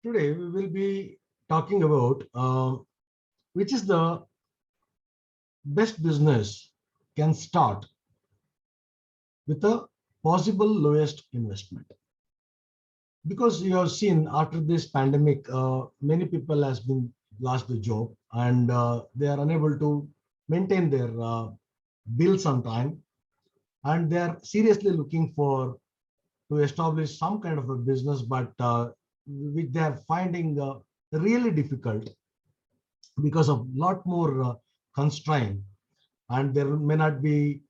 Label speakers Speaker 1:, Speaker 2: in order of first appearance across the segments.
Speaker 1: Today we will be talking about which is the best business can start with a possible lowest investment. Because you have seen after this pandemic, many people has been lost the job and they are unable to maintain their bills on time, and they are seriously looking for to establish some kind of a business, but which they are finding really difficult because of lot more constraint, and there may not be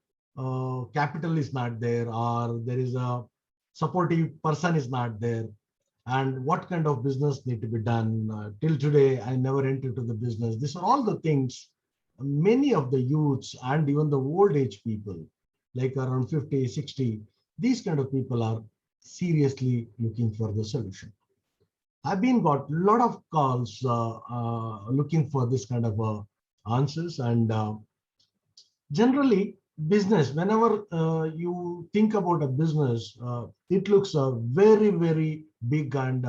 Speaker 1: capital is not there, or there is a supportive person is not there, and what kind of business need to be done. Till today I never entered into the business. These are all the things many of the youths and even the old age people like around 50, 60, these kind of people are seriously looking for the solution. I've been got a lot of calls looking for this kind of answers, and generally business, whenever you think about a business, it looks very big, and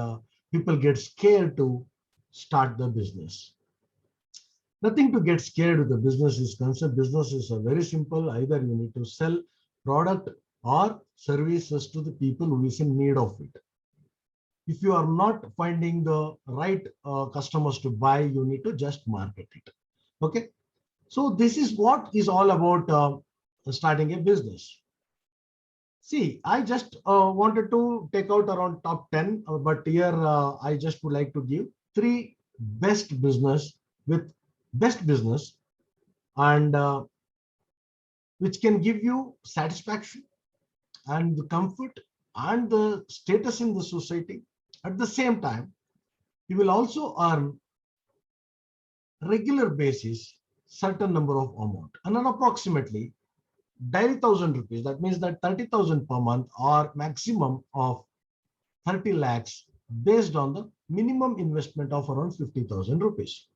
Speaker 1: people get scared to start the business. Nothing to get scared with the business is concerned. Business is very simple. Either you need to sell product or services to the people who is in need of it. If you are not finding the right customers to buy, you need to just market it. Okay. So this is what is all about starting a business. See, I just wanted to take out around top 10, but here I just would like to give three best business with best business, and which can give you satisfaction and the comfort and the status in the society. At the same time, you will also earn regular basis certain number of amount, and then approximately daily 1,000 rupees. That means that 30,000 per month or maximum of 30 lakhs based on the minimum investment of around 50,000 rupees.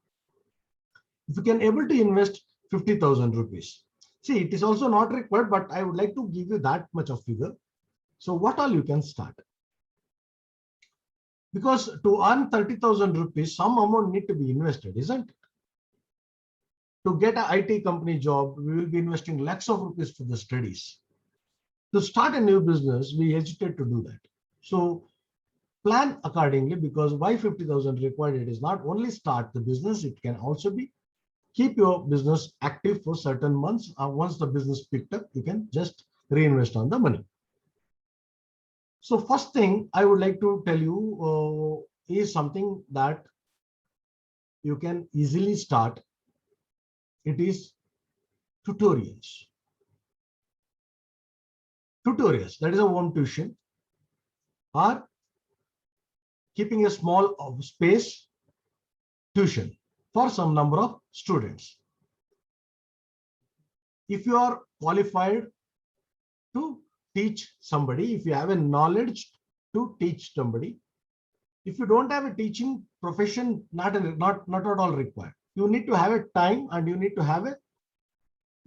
Speaker 1: If you can able to invest 50,000 rupees, see, it is also not required, but I would like to give you that much of figure. So what all you can start? Because to earn 30,000 rupees, some amount need to be invested, isn't it? To get an IT company job, we will be investing lakhs of rupees for the studies. To start a new business, we hesitate to do that. So plan accordingly, because why 50,000 required? It is not only start the business, it can also be keep your business active for certain months. Once the business picked up, you can just reinvest on the money. So first thing I would like to tell you is something that you can easily start. It is tutorials. Tutorials, that is a home tuition, or keeping a small space tuition for some number of students. If you are qualified to teach somebody, if you have a knowledge to teach somebody, if you don't have a teaching profession, not at all required. You need to have a time and you need to have a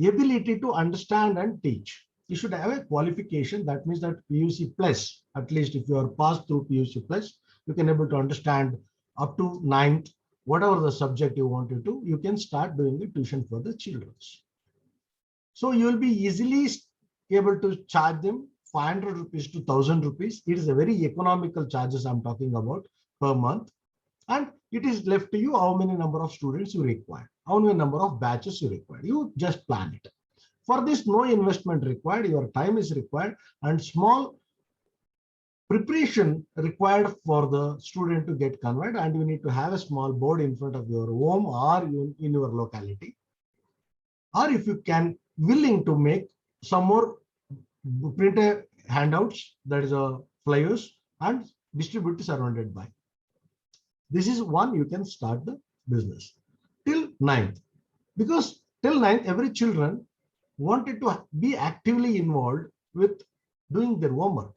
Speaker 1: ability to understand and teach. You should have a qualification. That means that PUC plus, at least if you are passed through PUC plus, you can able to understand up to 9th, whatever the subject you want to do, you can start doing the tuition for the children. So you will be easily able to charge them 500 rupees to 1,000 rupees. It is a very economical charges I'm talking about per month. And it is left to you how many number of students you require, how many number of batches you require. You just plan it. For this, no investment required, your time is required, and small preparation required for the student to get converted, and you need to have a small board in front of your home or in your locality. Or if you can willing to make some more printed handouts, that is a flyers, and distribute surrounded by. This is one you can start the business till 9th, because till 9th every children wanted to be actively involved with doing their homework.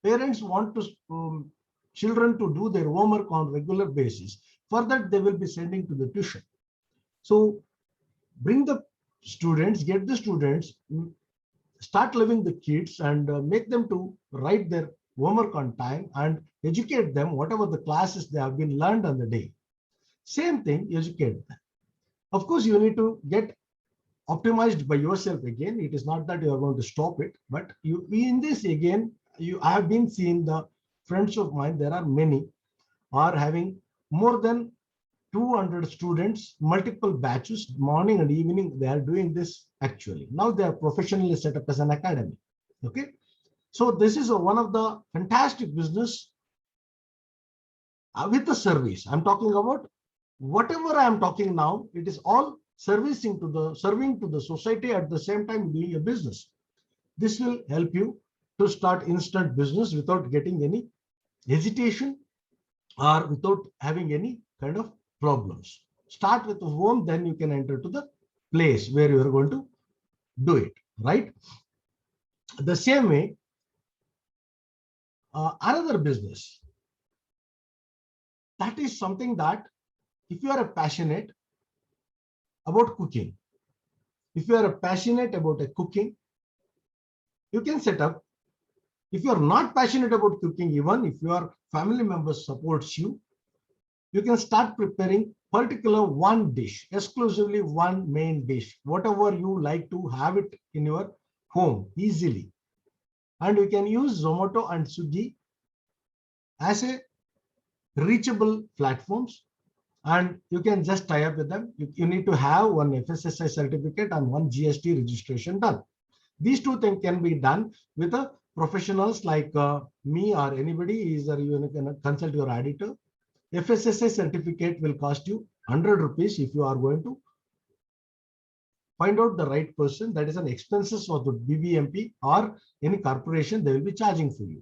Speaker 1: Parents want to children to do their homework on regular basis. For that, they will be sending to the tuition. So bring the students, get the students, start loving the kids, and make them to write their homework on time and educate them whatever the classes they have been learned on the day. Same thing, educate them. Of course, you need to get optimized by yourself again. It is not that you are going to stop it, but you in this again, I have been seeing the friends of mine, there are many are having more than 200 students, multiple batches, morning and evening, they are doing this actually. Now they are professionally set up as an academy. Okay. So this is one of the fantastic business with the service. I'm talking about whatever I am talking now, it is all serving to the society at the same time doing a business. This will help you to start instant business without getting any hesitation or without having any kind of problems. Start with home, then you can enter to the place where you are going to do it, right? The same way, another business, that is something that if you are passionate about cooking, if you are passionate about cooking, you can set up. If you are not passionate about cooking, even if your family members supports you, you can start preparing particular one dish, exclusively one main dish, whatever you like to have it in your home easily. And you can use Zomato and Swiggy as a reachable platforms, and you can just tie up with them. You need to have one FSSAI certificate and one GST registration done. These two things can be done with a professionals like me or anybody. Is you can consult your auditor. FSSAI certificate will cost you 100 rupees if you are going to find out the right person. That is an expenses of the BBMP or any corporation, they will be charging for you.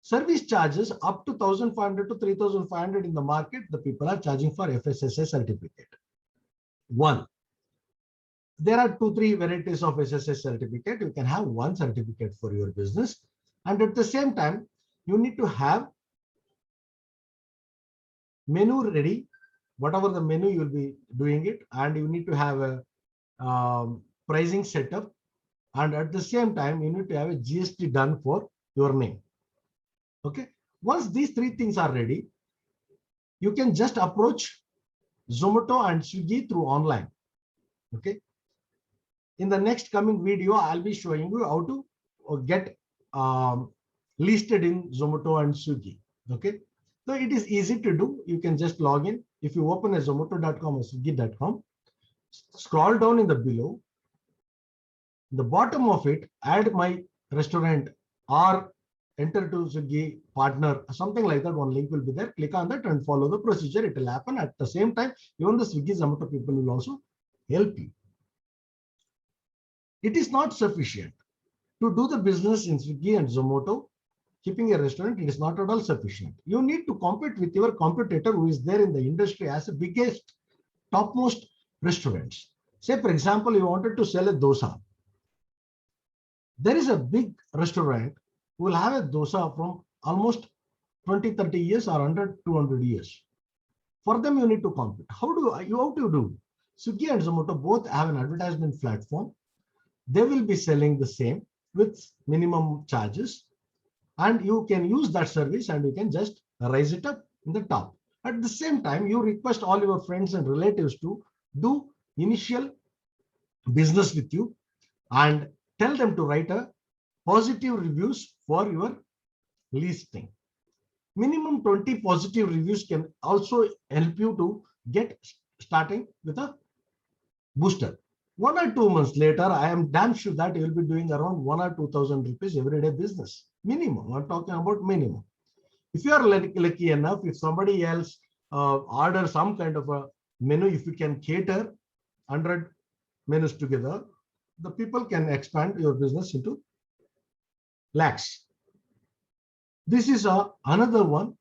Speaker 1: Service charges up to 1,500 to 3,500 in the market, the people are charging for FSSAI certificate. One. There are 2-3 varieties of SSS certificate. You can have one certificate for your business. And at the same time, you need to have menu ready, whatever the menu you will be doing it. And you need to have a pricing setup. And at the same time, you need to have a GST done for your name. Okay. Once these three things are ready, you can just approach Zomato and Swiggy through online. Okay. In the next coming video, I'll be showing you how to get listed in Zomato and Swiggy. Okay. So it is easy to do. You can just log in. If you open a Zomato.com or Swiggy.com, scroll down in the below, the bottom of it, add my restaurant or enter to Swiggy partner, something like that. One link will be there. Click on that and follow the procedure. It will happen at the same time. Even the Swiggy Zomato people will also help you. It is not sufficient to do the business in Swiggy and Zomato. Keeping a restaurant, it is not at all sufficient. You need to compete with your competitor who is there in the industry as the biggest, topmost restaurants. Say, for example, you wanted to sell a dosa. There is a big restaurant who will have a dosa from almost 20-30 years or 100-200 years. For them, you need to compete. How do you do? Swiggy and Zomato both have an advertisement platform. They will be selling the same with minimum charges, and you can use that service and you can just raise it up in the top. At the same time, you request all your friends and relatives to do initial business with you and tell them to write a positive reviews for your listing. Minimum 20 positive reviews can also help you to get starting with a booster. 1 or 2 months later, I am damn sure that you will be doing around 1 or 2,000 rupees everyday business. Minimum. I'm talking about minimum. If you are lucky enough, if somebody else orders some kind of a menu, if you can cater 100 menus together, the people can expand your business into lakhs. This is another one.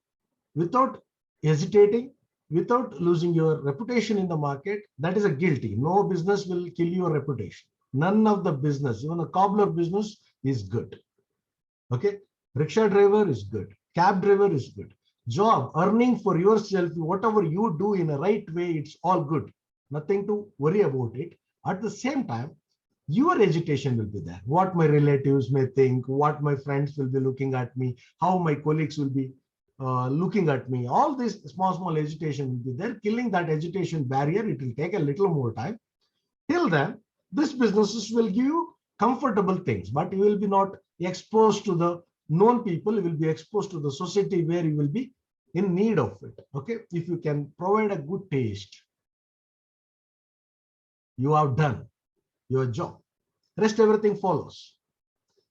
Speaker 1: Without hesitating, without losing your reputation in the market, that is a guilty. No business will kill your reputation. None of the business, even a cobbler business is good. Okay. Rickshaw driver is good. Cab driver is good. Job, earning for yourself, whatever you do in a right way, it's all good. Nothing to worry about it. At the same time, Your agitation will be there. What my relatives may think, what my friends will be looking at me, how my colleagues will be looking at me. All this small agitation will be there. Killing that agitation barrier, it will take a little more time. Till then, this businesses will give you comfortable things, but you will be not exposed to the known people. You will be exposed to the society where you will be in need of it. Okay, if you can provide a good taste, you have done your job. Rest everything follows.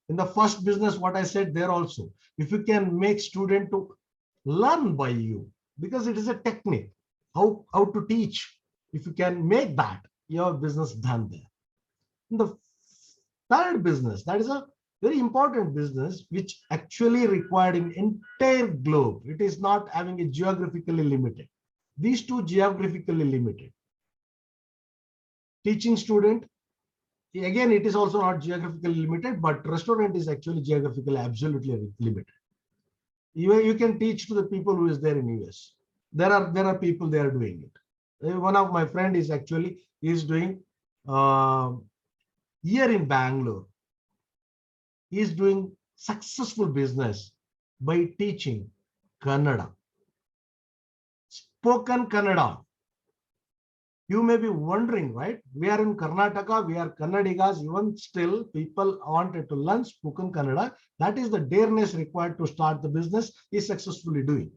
Speaker 1: In the first business, what I said there also, if you can make student to learn by you, because it is a technique, how to teach. If you can make that, your business done there. In the third business, that is a very important business, which actually required an entire globe. It is not having a geographically limited. These two geographically limited. Teaching student, again, it is also not geographically limited, but restaurant is actually geographically absolutely limited. You can teach to the people who is there in US. There are people they are doing it. One of my friend is actually doing here in Bangalore. He is doing successful business by teaching Kannada, spoken Kannada. You may be wondering, right? We are in Karnataka, we are Kannadigas, even still people wanted to learn spoken Kannada. That is the dareness required to start the business, is successfully doing.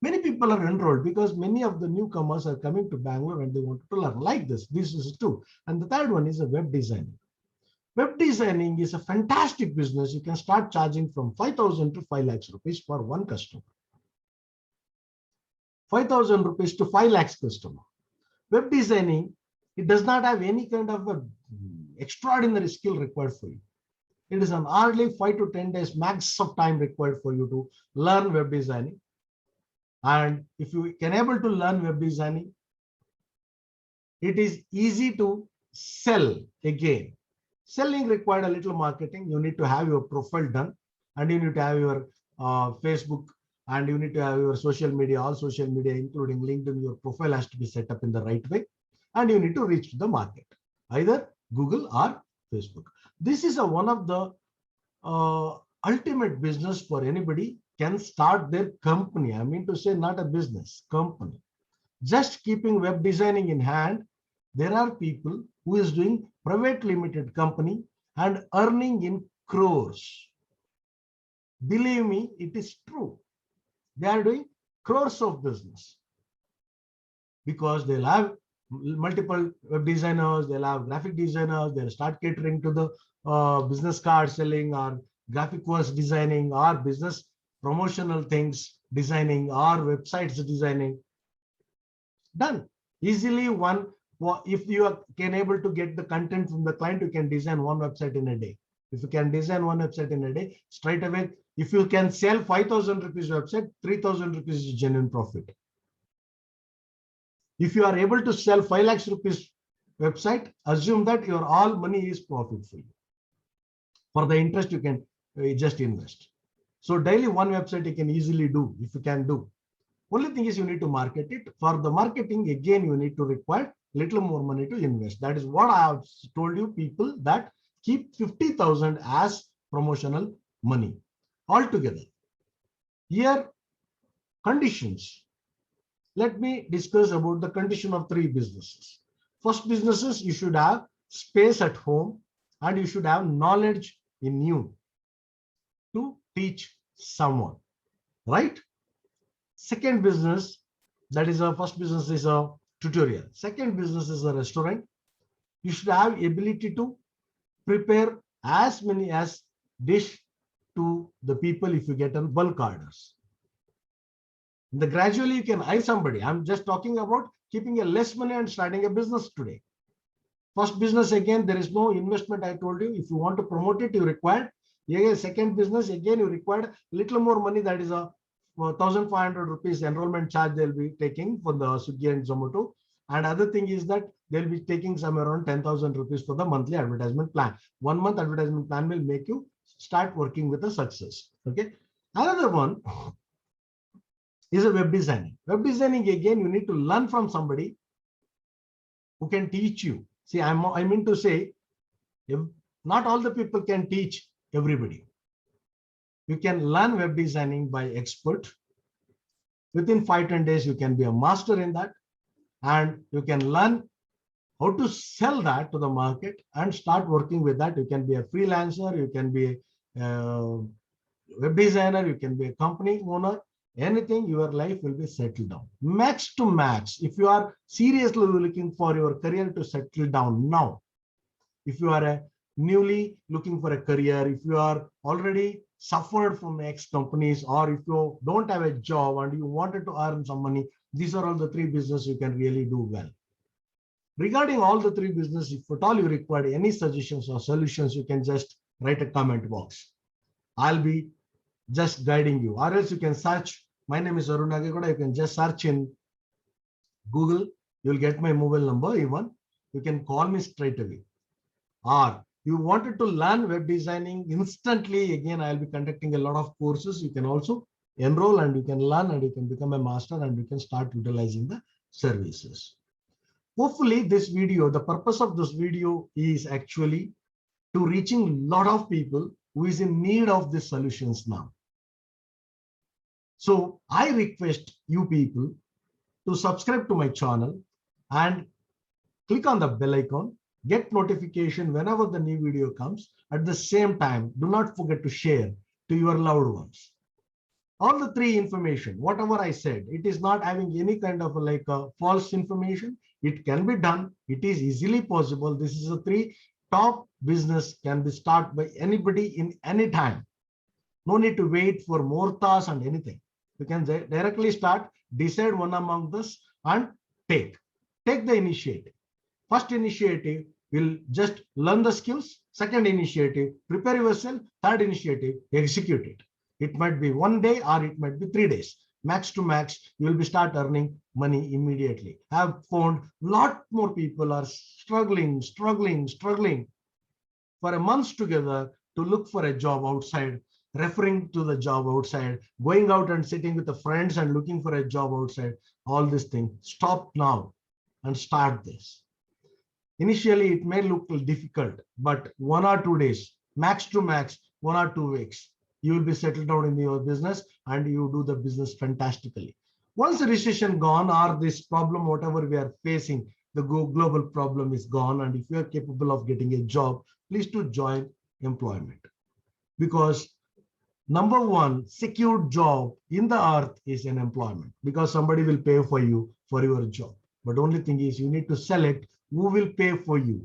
Speaker 1: Many people are enrolled because many of the newcomers are coming to Bangalore and they want to learn like this. This is two. And the third one is a web designing. Web designing is a fantastic business. You can start charging from 5,000 to 5 lakhs rupees for one customer. 5,000 rupees to 5 lakhs customer. Web designing, it does not have any kind of a extraordinary skill required for you. It is an hardly 5 to 10 days max of time required for you to learn web designing. And if you can able to learn web designing, it is easy to sell again. Selling required a little marketing. You need to have your profile done, and you need to have your Facebook, and you need to have your social media, all social media, including LinkedIn. Your profile has to be set up in the right way, and you need to reach to the market, either Google or Facebook. This is one of the ultimate business for anybody can start their company. I mean to say, not a business, company. Just keeping web designing in hand, there are people who is doing private limited company and earning in crores. Believe me, it is true. They are doing crores of business because they'll have multiple web designers, they'll have graphic designers, they'll start catering to the business card selling or graphic course designing or business promotional things designing or websites designing. Done. Easily one, if you can able to get the content from the client, you can design one website in a day. If you can design one website in a day, straight away, if you can sell 5,000 rupees website, 3,000 rupees is genuine profit. If you are able to sell 5 lakhs rupees website, assume that your all money is profit for you. For the interest, you can just invest. So daily one website you can easily do if you can do. Only thing is you need to market it. For the marketing, again, you need to require little more money to invest. That is what I have told you, people, that keep 50,000 as promotional money altogether. Here, conditions. Let me discuss about the condition of 3 businesses. First, businesses, you should have space at home and you should have knowledge in you to teach someone, right? Second business, that is our first business is a tutorial. Second business is a restaurant. You should have ability to prepare as many as dish to the people if you get on bulk orders. Gradually you can hire somebody. I'm just talking about keeping a less money and starting a business today. First business, again, there is no investment. I told you, if you want to promote it, you require. Again, second business, again, you require little more money. That is a 1,500 rupees enrollment charge they'll be taking for the Swiggy and Zomato. And other thing is that they'll be taking somewhere around 10,000 rupees for the monthly advertisement plan. 1 month advertisement plan will make you start working with a success. Okay. Another one is a web designing. Web designing, again, you need to learn from somebody who can teach you. See, I mean to say, Not all the people can teach everybody. You can learn web designing by expert. Within 5-10 days, you can be a master in that, and you can learn how to sell that to the market and start working with that. You can be a freelancer, you can be a web designer, you can be a company owner, anything, your life will be settled down. Max to max, if you are seriously looking for your career to settle down now, if you are a newly looking for a career, if you are already suffered from X companies, or if you don't have a job and you wanted to earn some money, these are all the 3 businesses you can really do well. Regarding all the 3 businesses, if at all you require any suggestions or solutions, you can just write a comment box. I'll be just guiding you, or else you can search. My name is Arun Nagegoda. You can just search in Google. You'll get my mobile number even. You can call me straight away. Or you wanted to learn web designing instantly, again, I'll be conducting a lot of courses. You can also enroll and you can learn and you can become a master and you can start utilizing the services. Hopefully this video, the purpose of this video is actually to reaching a lot of people who is in need of these solutions now. So I request you people to subscribe to my channel and click on the bell icon, get notification whenever the new video comes. At the same time, do not forget to share to your loved ones. All the 3 information, whatever I said, it is not having any kind of like a false information. It can be done. It is easily possible. This is a 3 top business can be started by anybody in any time. No need to wait for Muhurtas and anything. You can directly start, decide one among this and take the initiative. First initiative will just learn the skills. Second initiative, prepare yourself. Third initiative, execute it. It might be 1 day or it might be 3 days. Max to max, you will be start earning money immediately. I have found a lot more people are struggling for a month together to look for a job outside, referring to the job outside, going out and sitting with the friends and looking for a job outside. All this thing, stop now and start this. Initially, it may look difficult, but 1 or 2 days, max to max, 1 or 2 weeks, you will be settled down in your business and you do the business fantastically. Once the recession gone or this problem, whatever we are facing, the global problem is gone. And if you are capable of getting a job, please do join employment. Because number 1 secured job in the earth is an employment, because somebody will pay for you for your job. But only thing is you need to select who will pay for you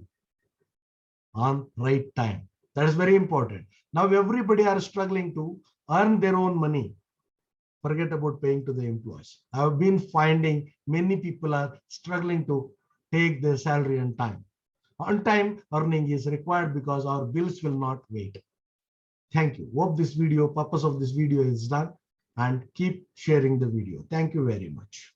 Speaker 1: on right time. That is very important. Now everybody are struggling to earn their own money. Forget about paying to the employees. I have been finding many people are struggling to take their salary on time. On time earning is required because our bills will not wait. Thank you. Hope this video, purpose of this video is done, and keep sharing the video. Thank you very much.